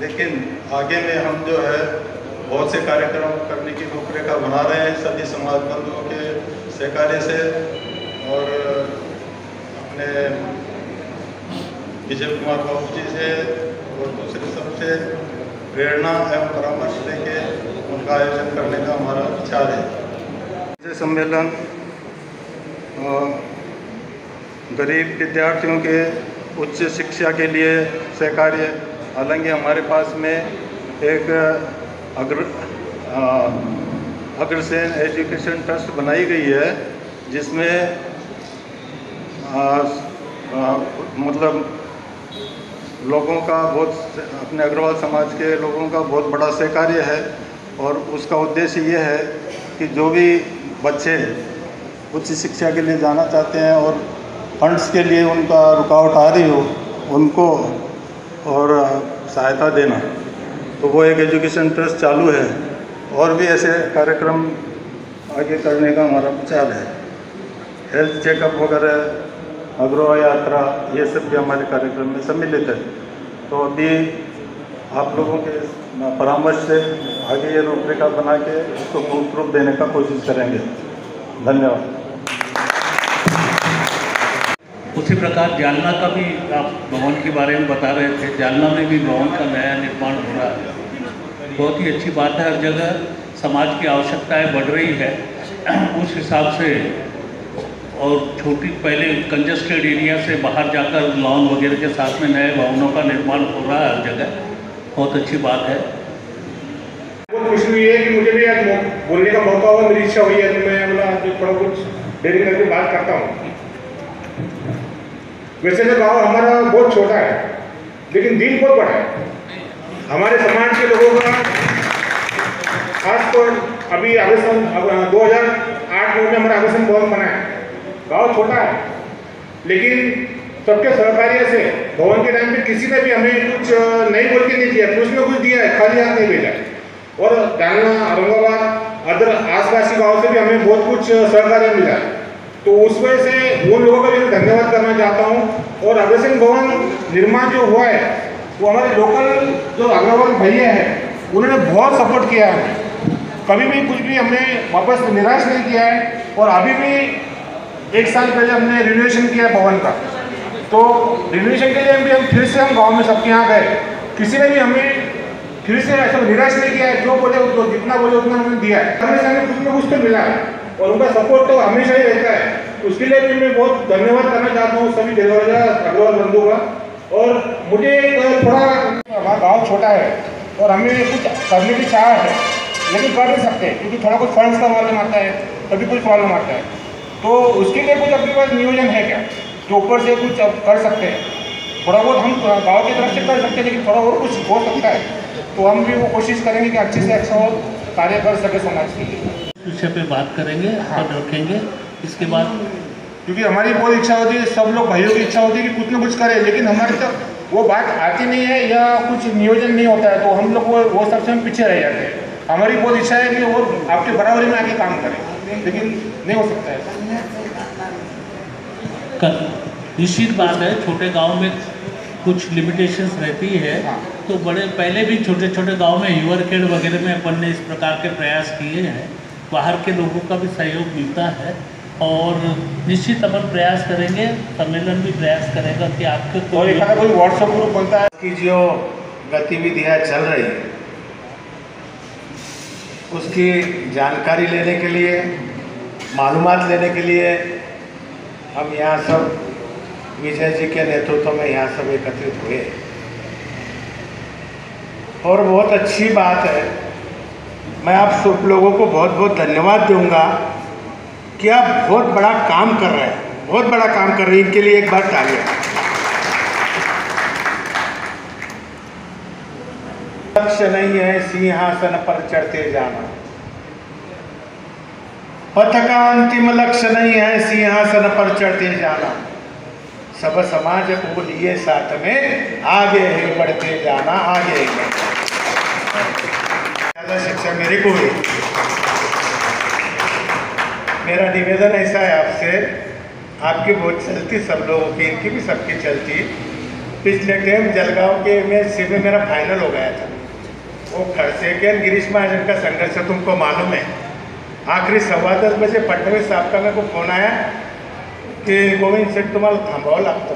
लेकिन आगे में हम जो है बहुत से कार्यक्रम करने की रूपरेखा बना रहे हैं सभी समाज बंधुओं के सहकार्य से और अपने विजय कुमार बाबू जी से और दूसरे सबसे प्रेरणा एवं परामर्श लेके उनका आयोजन करने का हमारा विचार है। ये सम्मेलन गरीब विद्यार्थियों के उच्च शिक्षा के लिए सहकार्य, हालांकि हमारे पास में एक अग्रसेन एजुकेशन ट्रस्ट बनाई गई है जिसमें मतलब लोगों का बहुत, अपने अग्रवाल समाज के लोगों का बहुत बड़ा सहकार्य है और उसका उद्देश्य ये है कि जो भी बच्चे उच्च शिक्षा के लिए जाना चाहते हैं और फंड्स के लिए उनका रुकावट आ रही हो उनको और सहायता देना, तो वो एक एजुकेशन ट्रस्ट चालू है और भी ऐसे कार्यक्रम आगे करने का हमारा विचार है। हेल्थ चेकअप वगैरह, अग्रवाल यात्रा, ये सब भी हमारे कार्यक्रम में सम्मिलित है। तो अभी आप लोगों के परामर्श से आगे ये रूपरेखा बना के इसको मूर्त रूप देने का कोशिश करेंगे। धन्यवाद। उसी प्रकार जालना का भी आप भवन के बारे में बता रहे थे। जालना में भी भवन का नया निर्माण हो रहा है, बहुत ही अच्छी बात है। हर जगह समाज की आवश्यकताएं बढ़ रही है उस हिसाब से, और छोटी पहले कंजस्टेड एरिया से बाहर जाकर लॉन वगैरह के साथ में नए भवनों का निर्माण हो रहा है हर जगह, बहुत अच्छी बात है। बहुत खुशी हुई है कि मुझे भी आज बोलने का मौका हुआ, मेरी इच्छा हुई है तो मैं बोला थोड़ा कुछ देरी करके बात करता हूँ। वैसे तो गाँव हमारा बहुत छोटा है लेकिन दिल बहुत बड़ा है। हमारे समाज के लोगों का खासतौर अभी अगस्त 2008 में हमारा अगस्त भवन बना है। गाँव छोटा है लेकिन सबके सहकार्य से भवन के टाइम पे किसी ने भी हमें कुछ नहीं बोल के नहीं दिया, कुछ में कुछ दिया है, खाली हाथ नहीं भेजा। और जालना, औरंगाबाद, अदर आसपास के गाँव से भी हमें बहुत कुछ सहकार्य मिला। तो उस वजह से उन लोगों का भी मैं धन्यवाद करना चाहता हूँ। और अग्रसेन भवन निर्माण जो हुआ है वो हमारे लोकल जो अग्रवाल भैया है उन्होंने बहुत सपोर्ट किया है, कभी भी कुछ भी हमने वापस निराश नहीं किया है। और अभी भी 1 साल पहले हमने रिनोवेशन किया भवन का, तो रिनोवेशन के लिए भी हम फिर से हम गांव में सबके यहाँ गए, किसी ने भी हमें फिर से ऐसा निराश नहीं किया है। जो बोले तो जितना बोले उतना हमने दिया है, हमें कुछ ना कुछ तो मिला है और उनका सपोर्ट तो हमेशा ही रहता है। उसके लिए भी मैं बहुत धन्यवाद करना चाहता हूँ सभी अग्रवाल बंधु का। और मुझे थोड़ा, हमारा गाँव छोटा है और हमें कुछ करने की चाह है लेकिन कर नहीं सकते क्योंकि थोड़ा कुछ फंड्स का प्रॉब्लम आता है, कभी कुछ प्रॉब्लम आता है। तो उसके लिए कुछ आपके पास नियोजन है क्या जो ऊपर से कुछ कर सकते हैं? थोड़ा बहुत हम गांव की तरफ से कर सकते हैं लेकिन थोड़ा और कुछ हो सकता है तो हम भी वो कोशिश करेंगे कि अच्छे से अच्छा और कार्य कर सके समाज के लिए। विषय पे बात करेंगे, हाँ रखेंगे इसके बाद, क्योंकि हमारी बहुत इच्छा होती है, सब लोग भाइयों की इच्छा होती है कि कुछ ना कुछ करें, लेकिन हमारे तक वो बात आती नहीं है या कुछ नियोजन नहीं होता है तो हम लोग वो सबसे हम पीछे रह जाते हैं। हमारी बहुत इच्छा है कि वो आपके बराबरी में आके काम करें लेकिन नहीं हो सकता है। निश्चित बात है, छोटे गांव में कुछ लिमिटेशंस रहती है। हाँ। तो बड़े पहले भी छोटे छोटे गांव में युवरखेड़ वगैरह में अपन ने इस प्रकार के प्रयास किए हैं, बाहर के लोगों का भी सहयोग मिलता है और निश्चित अपन प्रयास करेंगे, सम्मेलन भी प्रयास करेगा कि आपके कोई व्हाट्सएप ग्रुप बनता है की जो गतिविधियाँ चल रही है उसकी जानकारी लेने के लिए, मालूमात लेने के लिए हम यहाँ सब विजय जी के नेतृत्व में यहाँ सब एकत्रित हुए और बहुत अच्छी बात है। मैं आप सब लोगों को बहुत बहुत धन्यवाद दूंगा कि आप बहुत बड़ा काम कर रहे हैं, बहुत बड़ा काम कर रहे हैं, इनके लिए एक बार तालियां। लक्ष्य नहीं है सिंहासन पर चढ़ते जाना, पथ का अंतिम लक्ष्य नहीं है सिंहासन पर चढ़ते जाना, सब समाज को लिए साथ में आगे ही बढ़ते जाना, आगे ही ज़्यादा शिक्षा मेरे को है। मेरा निवेदन ऐसा है आपसे, आपकी बहुत चलती सब लोगों की, इनकी भी सबकी चलती, पिछले टाइम जलगांव के में में मेरा फाइनल हो गया था। वो खड़से गिरीश महाजन का संघर्ष है, तुमको मालूम है। आखिरी 10:15 बजे फडणवीस साहब का मेरे को फोन आया की गोविंद शेठ तुम्हाला थांबावं लागतं,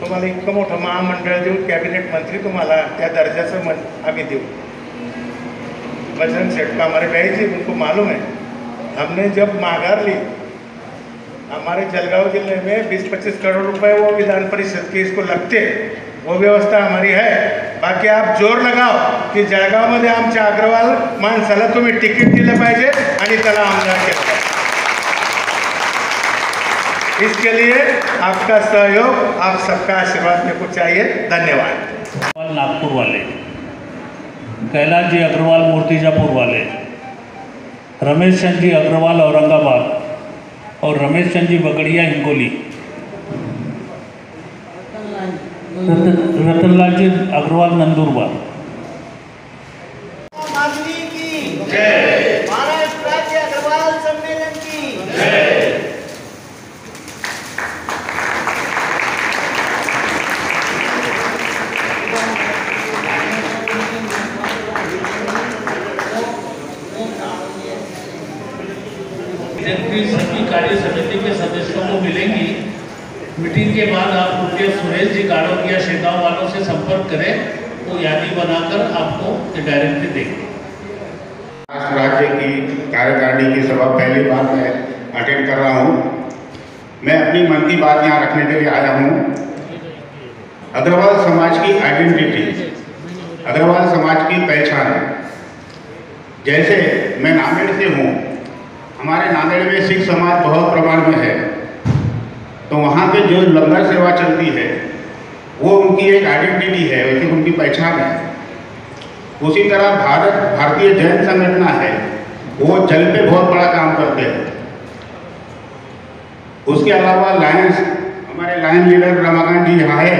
तुम्हाला इतकं मोठं महामंडळ देऊ, कॅबिनेट मंत्री तुम्हाला त्या दर्जाचं आम्ही देऊ। बजरंग शेठ का हमारे भाई जी, उनको मालूम है। हमने जब माघार ली, हमारे जलगांव जिले में 20-25 करोड़ रुपए वो विधान परिषद के इसको लगते, वो व्यवस्था हमारी है। बाकी आप जोर लगाओ की जळगावमध्ये आमच्या अग्रवाल माणसाला तुम्ही तिकीट दिलं पाहिजे आणि त्याला आमदार केलं पाहिजे। इसके लिए आपका सहयोग, आप सबका आशीर्वाद मेरे को चाहिए। धन्यवाद। नागपुर वाले, कैलाश जी अग्रवाल मूर्तिजापुर वाले, रमेश चंद जी अग्रवाल औरंगाबाद और रमेश चंद जी बगड़िया हिंगोली, रतनलाल जी अग्रवाल नंदुरबार। महाराष्ट्र राज्य अग्रवाल सम्मेलन की सभी कार्य समिति के सदस्यों को मिलेंगी। मीटिंग के बाद आप उनके सुरेश जी गाड़ों या शेगांव वालों से संपर्क करें, तो यादी बनाकर आपको डायरेक्टली देंगे। महाराष्ट्र राज्य की कार्यकारिणी की सभा पहली बार मैं अटेंड कर रहा हूँ। मैं अपनी मन की बात यहाँ रखने के लिए आया हूँ। अग्रवाल समाज की आइडेंटिटी, अग्रवाल समाज की पहचान। जैसे मैं नांदेड़ से हूँ, हमारे नांदेड़ में सिख समाज बहुत प्रमाण में है, तो वहाँ पे जो लंगर सेवा चलती है वो उनकी एक आइडेंटिटी है, वैसे उनकी पहचान है। उसी तरह भारतीय जैन संगठन है, वो जल पे बहुत बड़ा काम करते हैं। उसके अलावा लायंस, हमारे लायन लीडर रमाकांत जी यहाँ है,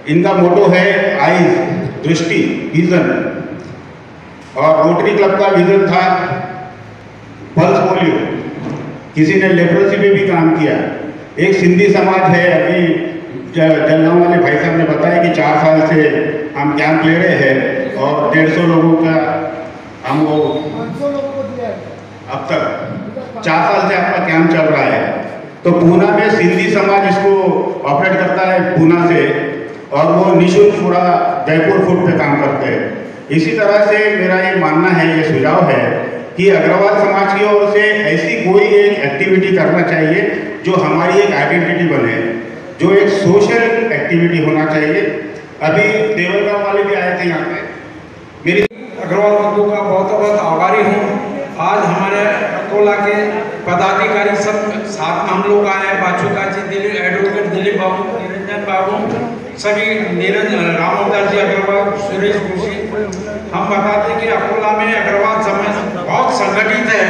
इनका मोटो है आईज, दृष्टि, विजन। और रोटरी क्लब का विजन था पल्स पोलियो, किसी ने लेप्रोसी पे भी काम किया। एक सिंधी समाज है, अभी जलगांव वाले भाई साहब ने बताया कि 4 साल से हम कैंप ले रहे हैं और 150 लोगों का हम वो अब तक 4 साल से आपका कैंप चल रहा है। तो पूना में सिंधी समाज इसको ऑपरेट करता है पूना से, और वो निःशुल्क पूरा जयपुर फूड पे काम करते हैं। इसी तरह से मेरा ये मानना है, ये सुझाव है कि अग्रवाल समाज की ओर से ऐसी कोई एक एक्टिविटी करना चाहिए जो हमारी एक आइडेंटिटी बने, जो एक सोशल एक्टिविटी होना चाहिए। अभी देवलगांव वाले भी आए थे यहाँ पे। मेरी अग्रवाल बंधु का बहुत बहुत आभारी हूँ। आज हमारे अकोला के पदाधिकारी सब साथ में हम लोग आए, बाचुका जी, दिलीप एडवोकेट दिलीप बाबू, निरंजन बाबू, सभी रामोदर जी अग्रवाल, सुरेश जोशी। हम बताते कि अकोला में अग्रवाल समाज बहुत संगठित है।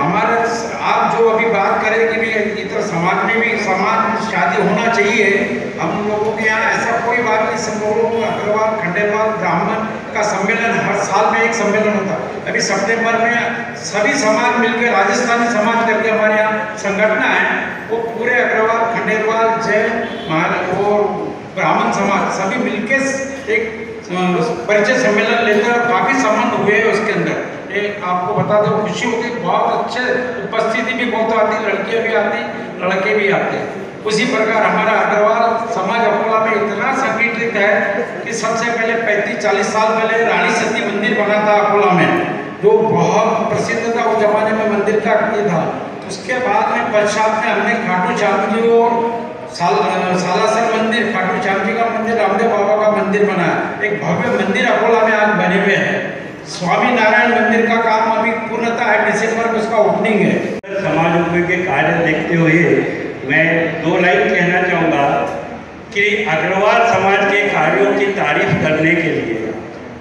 हमारे आप जो अभी बात करें कि भी इधर समाज में भी समान शादी होना चाहिए, हम लोगों के यहाँ ऐसा कोई बात नहीं। सब लोगों को अग्रवाल, खंडेलवाल, ब्राह्मण का सम्मेलन हर साल में एक सम्मेलन होता है। अभी सितंबर में सभी समाज मिलकर, राजस्थानी समाज करके हमारे यहाँ संगठन है, वो पूरे अग्रवाल, खंडेलवाल, जैन और ब्राह्मण समाज सभी मिलकर एक परिचय सम्मेलन लेकर काफ़ी संबंध हुए हैं उसके अंदर। आपको बता दो, खुशी होती, बहुत अच्छे उपस्थिति भी बहुत आती, लड़कियाँ भी आती, लड़के भी आते। उसी प्रकार हमारा अग्रवाल समाज अकोला में इतना संगठित है कि सबसे पहले 35-40 साल पहले रानी सती मंदिर बना था अकोला में, जो बहुत प्रसिद्ध था उस जमाने में, मंदिर का ये था। उसके बाद में पश्चात में हमने खाटू श्याम जी और सालासर मंदिर, खाटू श्याम जी का मंदिर, रामदेव बाबा का मंदिर बनाया। एक भव्य मंदिर अकोला में आज बने हुए हैं। स्वामी नारायण मंदिर का काम अभी पूर्णतः है, दिसंबर में उसका ओपनिंग है। समाज उपयोगी के कार्य देखते हुए मैं 2 लाइन कहना चाहूँगा कि अग्रवाल समाज के कार्यों की तारीफ करने के लिए,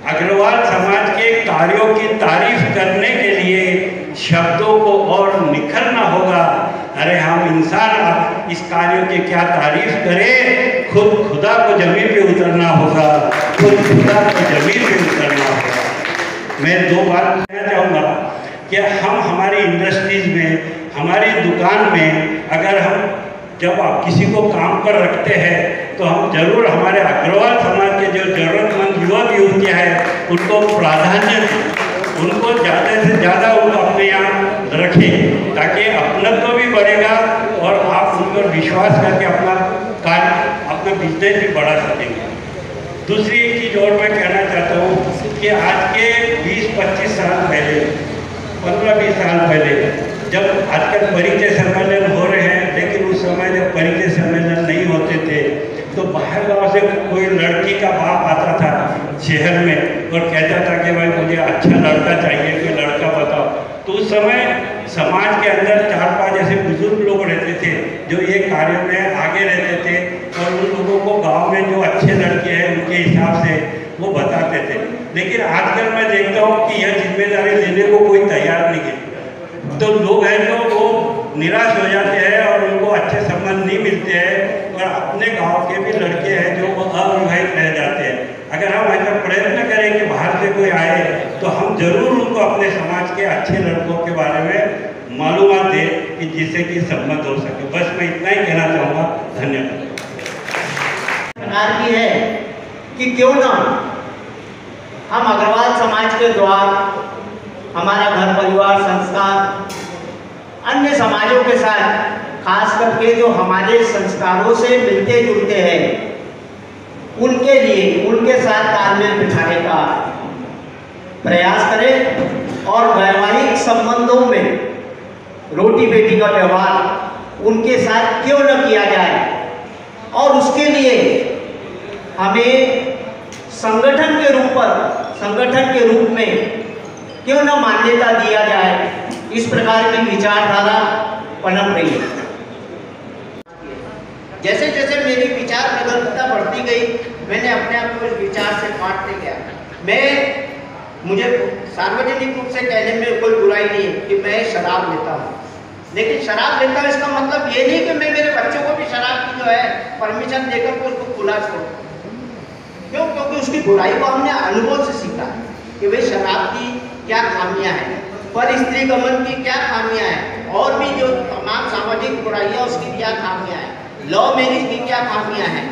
अग्रवाल समाज के कार्यों की तारीफ करने के लिए शब्दों को और निखरना होगा। अरे हम इंसान इस कार्यों की क्या तारीफ करें, खुद खुदा को जमीन पे उतरना होगा, खुद खुदा को जमीन पे उतरना होगा। मैं 2 बात कहना चाहूँगा कि हम हमारी इंडस्ट्रीज में, हमारी दुकान में, अगर हम जब आप किसी को काम पर रखते हैं तो हम जरूर हमारे अग्रवाल समाज के जो जरूरतमंद युवक युवतियाँ हैं उनको प्राधान्य दें, उनको ज़्यादा से ज़्यादा उनको अपने यहाँ रखें, ताकि अपनत्व भी बढ़ेगा और आप उन पर विश्वास करके अपना कार्य, अपना बिजनेस भी बढ़ा सकेंगे। दूसरी एक चीज़ और मैं कहना चाहता हूँ कि आज के 20-25 साल पहले, 15-20 साल पहले जब आजकल परिचय सम्मेलन हो रहे हैं, लेकिन उस समय जब परिचय सम्मेलन नहीं होते थे तो बाहर गांव से कोई लड़की का बाप आता था शहर में और कहता था कि भाई मुझे अच्छा लड़का चाहिए, कोई लड़का बताओ। तो उस समय समाज के अंदर 4-5 ऐसे बुजुर्ग लोग रहते थे जो ये कार्य में आगे रहते थे और उन लोगों को गांव में जो अच्छे लड़के हैं उनके हिसाब से वो बताते थे। लेकिन आजकल मैं देखता हूँ कि यह जिम्मेदारी लेने को कोई तैयार नहीं है, तो लोग हैं जो वो निराश हो जाते हैं और उनको अच्छे संबंध नहीं मिलते हैं और अपने गांव के भी लड़के हैं जो वो अविवाहित रह जाते हैं। अगर हम ऐसा प्रयत्न करें कि बाहर से कोई आए तो हम जरूर उनको अपने समाज के अच्छे लड़कों के बारे में मालूमात दें कि जिससे कि संबंध हो सके। बस मैं इतना ही कहना चाहूँगा, धन्यवाद। प्रकार की है कि क्यों ना हम अग्रवाल समाज के द्वारा हमारा घर परिवार संस्कार अन्य समाजों के साथ खास करके जो हमारे संस्कारों से मिलते जुलते हैं उनके लिए उनके साथ तालमेल बिठाने का प्रयास करें और वैवाहिक संबंधों में रोटी बेटी का व्यवहार उनके साथ क्यों न किया जाए और उसके लिए हमें संगठन के रूप में क्यों न मान्यता दिया जाए, इस प्रकार की विचारधारा पनप रही है। जैसे जैसे मेरी विचार प्रगल्भता बढ़ती गई मैंने अपने आप को इस विचार से बांटते गया। मुझे सार्वजनिक रूप से कहने में कोई बुराई नहीं है कि मैं शराब लेता हूँ, लेकिन शराब लेता हूँ इसका मतलब ये नहीं कि मैं मेरे बच्चों को भी शराब की जो है परमिशन देकर के उसको खुला छोड़। क्यों? क्योंकि उसकी बुराई को हमने अनुभव से सीखा कि भाई शराब की क्या खामियां हैं, पर स्त्री गमन की क्या खामियां हैं और भी जो तमाम सामाजिक बुराइयां उसकी क्या खामियां हैं, लव मैरिज की क्या खामियां हैं।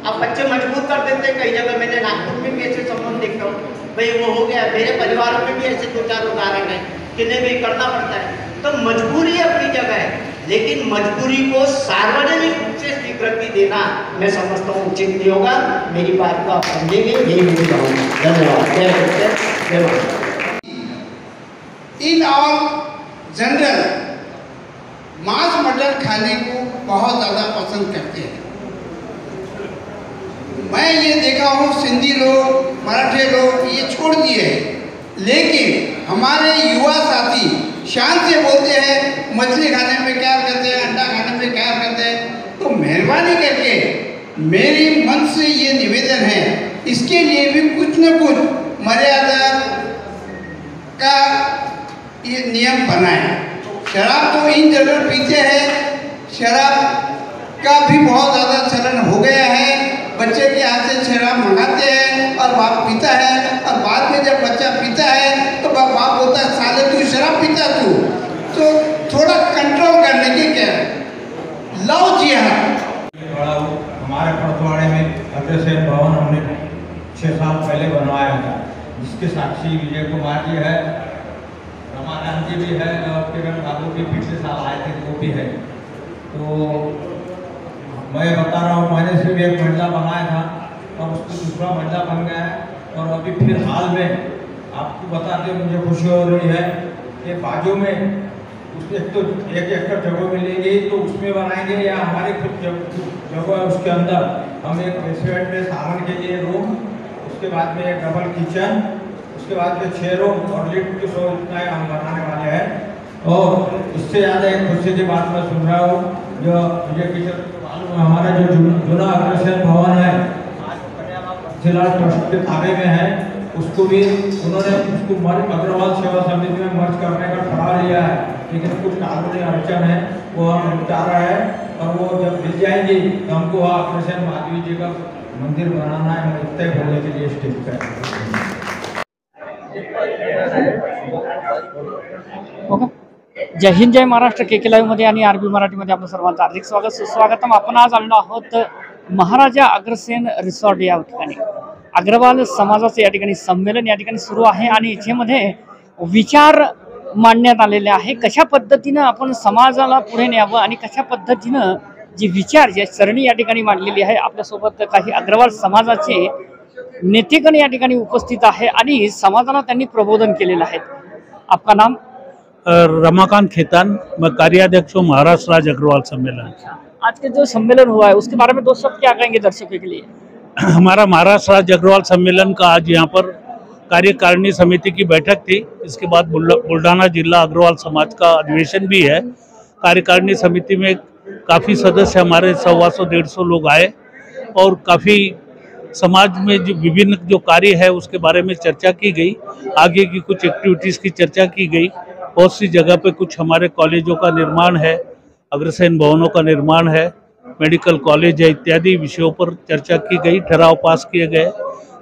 अब बच्चे मजबूर कर देते हैं। कई जगह मैंने नागपुर में भी ऐसे संबंध देखता हूँ, भाई वो हो गया। मेरे परिवारों में भी ऐसे 2-4 उदाहरण हैं कि नहीं भाई करना पड़ता है। तो मजबूरी अपनी जगह है, लेकिन मजबूरी को सार्वजनिक रूप से स्वीकृति देना मैं समझता हूँ उचित नहीं होगा। मेरी बात को आप समझेंगे, यही मेरी भावना। धन्यवाद। इन ऑल जनरल मांस मटन खाने को बहुत ज़्यादा पसंद करते हैं। मैं ये देखा हूँ सिंधी लोग, मराठी लोग ये छोड़ दिए हैं, लेकिन हमारे युवा साथी शान से बोलते हैं मछली खाने में क्या करते हैं, अंडा खाने में क्या करते हैं। तो मेहरबानी करके मेरी मन से ये निवेदन है, इसके लिए भी कुछ न कुछ मर्यादा का ये नियम बनाए। शराब तो इन जनरल पीते हैं, शराब का भी बहुत ज़्यादा चलन हो गया है। बच्चे के हाथ से शराब मंगाते हैं और बाप पीता है, और बाद में जब बच्चा पीता है तो बाप बोलता है साले तू शराब पीता तू। तो थोड़ा कंट्रोल करने की क्या है। लो जी हाँ, हमारे पड़तवाड़े में अग्रसेन भवन हमने 6 साल पहले बनवाया था, जिसके साक्षी विजय कुमार जी है, रमानंद जी भी है और किरण बाबू भी पिछले साल आए थे, वो भी है। तो मैं बता रहा हूँ, मैंने सिर्फ एक महिला बनाया था और उसको दूसरा महिला बन गया है। और अभी फिर हाल में आपको बता दें, मुझे खुशी हो रही है कि बाजू में उसमें एक एकड़ जगह मिलेगी तो उसमें बनाएंगे, या हमारे खुद जगह है उसके अंदर हम एक रेस्टोरेंट में सामान के लिए रूम, उसके बाद में एक डबल किचन, उसके बाद में 6 रूम और लिफ्ट की सोच इतना हम बनाने वाले हैं। और इससे ज़्यादा एक खुशी की बात मैं सुन रहा हूँ, जो मुझे किचन हमारा जो जुना अग्रसेन भवन है जिला ट्रस्ट के ताबे में है, उसको भी उन्होंने उसको अग्रवाल सेवा समिति में मर्ज करने का ठहरा लिया है, लेकिन कुछ कानूनी अड़चन है वो हम निपटा रहे हैं। और वो जब मिल जाएंगी तो हमको वहाँ अग्रसेन माधवी जी का मंदिर बनाना है, हम इतने बोलने के लिए स्टेज पर। जय हिंद, जय महाराष्ट्र। के लाईव्ह मध्ये आणि आरबी मराठीमध्ये आपलं सर्वांचं हार्दिक स्वागत सुस्वागतम। आपण आज आलेलो आहोत महाराजा अग्रसेन रिसॉर्ट या ठिकाणी अग्रवाल समाजाचं या ठिकाणी संमेलन या ठिकाणी सुरू आहे आणि याच्यामध्ये विचार मांडण्यात आलेले आहे। कशा पद्धतीनं आपण समाजाला पुढे न्यावं आणि कशा पद्धतीनं जी विचार जी सरणी या ठिकाणी मांडलेली आहे। आपल्यासोबत काही अग्रवाल समाजाचे नेतेगण या ठिकाणी उपस्थित आहे आणि समाजाला त्यांनी प्रबोधन केलेलं आहे। आपका नाम? रमाकांत खेतान, मैं कार्याध्यक्ष हूँ महाराष्ट्र राज्य अग्रवाल सम्मेलन। आज के जो सम्मेलन हुआ है उसके बारे में दो शब्द क्या कहेंगे दर्शकों के लिए? हमारा महाराष्ट्र राज्य अग्रवाल सम्मेलन का आज यहाँ पर कार्यकारिणी समिति की बैठक थी। इसके बाद बुल्ढाना जिला अग्रवाल समाज का अधिवेशन भी है। कार्यकारिणी समिति में काफ़ी सदस्य हमारे 125-150 लोग आए और काफ़ी समाज में जो विभिन्न जो कार्य है उसके बारे में चर्चा की गई। आगे की कुछ एक्टिविटीज़ की चर्चा की गई। बहुत सी जगह पे कुछ हमारे कॉलेजों का निर्माण है, अग्रसेन भवनों का निर्माण है, मेडिकल कॉलेज है, इत्यादि विषयों पर चर्चा की गई, ठहराव पास किए गए।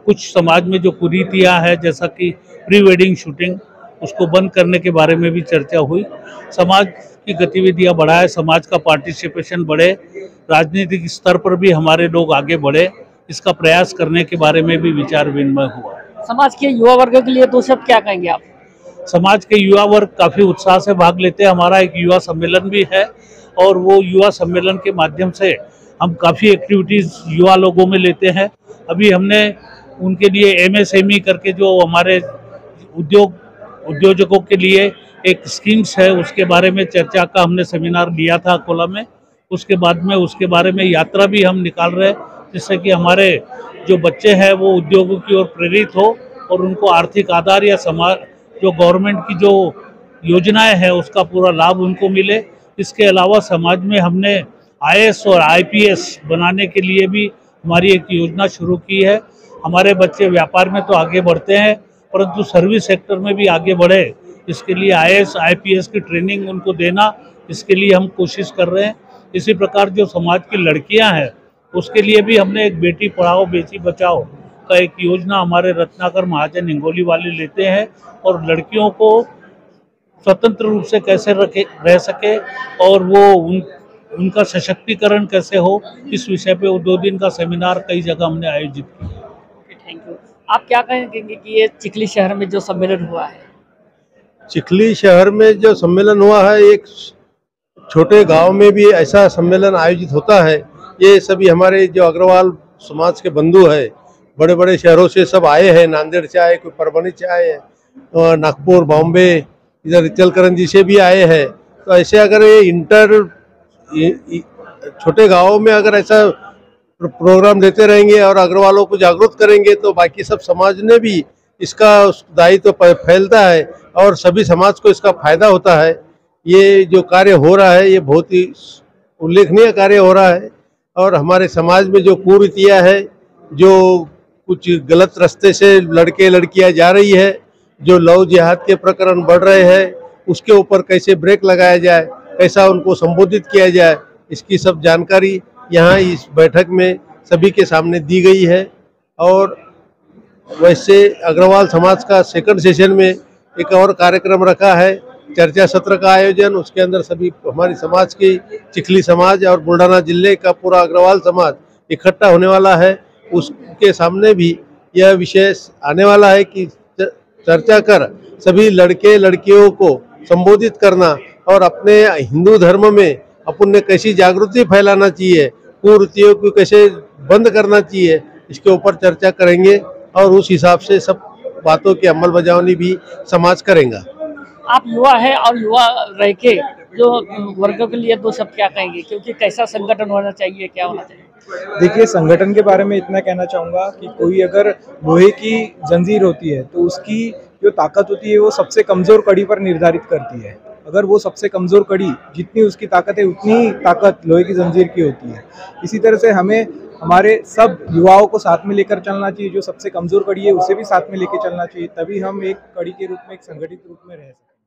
कुछ समाज में जो कुरीतियाँ है जैसा कि प्री वेडिंग शूटिंग, उसको बंद करने के बारे में भी चर्चा हुई। समाज की गतिविधियाँ बढ़ाए, समाज का पार्टिसिपेशन बढ़े, राजनीतिक स्तर पर भी हमारे लोग आगे बढ़े, इसका प्रयास करने के बारे में भी विचार विनिमय हुआ। समाज के युवा वर्ग के लिए दो शब्द क्या कहेंगे आप? समाज के युवा वर्ग काफ़ी उत्साह से भाग लेते हैं। हमारा एक युवा सम्मेलन भी है और वो युवा सम्मेलन के माध्यम से हम काफ़ी एक्टिविटीज़ युवा लोगों में लेते हैं। अभी हमने उनके लिए MSME करके जो हमारे उद्योजकों के लिए एक स्कीम्स है उसके बारे में चर्चा का हमने सेमिनार लिया था अकोला में। उसके बाद में उसके बारे में यात्रा भी हम निकाल रहे हैं जिससे कि हमारे जो बच्चे हैं वो उद्योगों की ओर प्रेरित हो और उनको आर्थिक आधार या समाज जो गवर्नमेंट की जो योजनाएं हैं उसका पूरा लाभ उनको मिले। इसके अलावा समाज में हमने IAS और IPS बनाने के लिए भी हमारी एक योजना शुरू की है। हमारे बच्चे व्यापार में तो आगे बढ़ते हैं परंतु सर्विस सेक्टर में भी आगे बढ़े, इसके लिए IAS IPS की ट्रेनिंग उनको देना, इसके लिए हम कोशिश कर रहे हैं। इसी प्रकार जो समाज की लड़कियां हैं उसके लिए भी हमने एक बेटी पढ़ाओ बेटी बचाओ का एक योजना हमारे रत्नाकर महाजन हिंगोली वाले लेते हैं और लड़कियों को स्वतंत्र रूप से कैसे रह सके और वो उनका सशक्तिकरण कैसे हो, इस विषय पे 2 दिन का सेमिनार कई जगह हमने आयोजित किया। Thank you. आप क्या कहेंगे कि ये चिखली शहर में जो सम्मेलन हुआ है? चिखली शहर में जो सम्मेलन हुआ है, एक छोटे गांव में भी ऐसा सम्मेलन आयोजित होता है। ये सभी हमारे जो अग्रवाल समाज के बंधु है, बड़े बड़े शहरों से सब आए हैं। नांदेड़ से आए, कोई परभनी से आए हैं, नागपुर, बॉम्बे, इधर इचलकरंजी से भी आए हैं। तो ऐसे अगर ये छोटे गांवों में अगर ऐसा प्रोग्राम देते रहेंगे और अग्रवालों को जागरूक करेंगे तो बाकी सब समाज ने भी इसका दायित्व फैलता है और सभी समाज को इसका फायदा होता है। ये जो कार्य हो रहा है ये बहुत ही उल्लेखनीय कार्य हो रहा है और हमारे समाज में जो कुरीतियाँ है, जो कुछ गलत रास्ते से लड़के लड़कियां जा रही है, जो लव जिहाद के प्रकरण बढ़ रहे हैं, उसके ऊपर कैसे ब्रेक लगाया जाए, कैसा उनको संबोधित किया जाए, इसकी सब जानकारी यहाँ इस बैठक में सभी के सामने दी गई है। और वैसे अग्रवाल समाज का सेकंड सेशन में एक और कार्यक्रम रखा है, चर्चा सत्र का आयोजन। उसके अंदर सभी हमारी समाज की चिखली समाज और बुल्ढाना जिले का पूरा अग्रवाल समाज इकट्ठा होने वाला है। उसके सामने भी यह विषय आने वाला है कि चर्चा कर सभी लड़के लड़कियों को संबोधित करना और अपने हिंदू धर्म में अपन ने कैसी जागृति फैलाना चाहिए, कुरीतियों को कैसे बंद करना चाहिए, इसके ऊपर चर्चा करेंगे और उस हिसाब से सब बातों की अमल बजावनी भी समाज करेगा। आप युवा है और युवा रह के जो वर्गों के लिए दो शब्द क्या कहेंगे, क्योंकि कैसा संगठन होना चाहिए, क्या होना चाहिए? देखिए, संगठन के बारे में इतना कहना चाहूँगा कि कोई अगर लोहे की जंजीर होती है तो उसकी जो ताकत होती है वो सबसे कमज़ोर कड़ी पर निर्धारित करती है। अगर वो सबसे कमज़ोर कड़ी जितनी उसकी ताकत है उतनी ताकत लोहे की जंजीर की होती है। इसी तरह से हमें हमारे सब युवाओं को साथ में लेकर चलना चाहिए। जो सबसे कमज़ोर कड़ी है उसे भी साथ में लेकर चलना चाहिए, तभी हम एक कड़ी के रूप में, एक संगठित रूप में रह सकते हैं।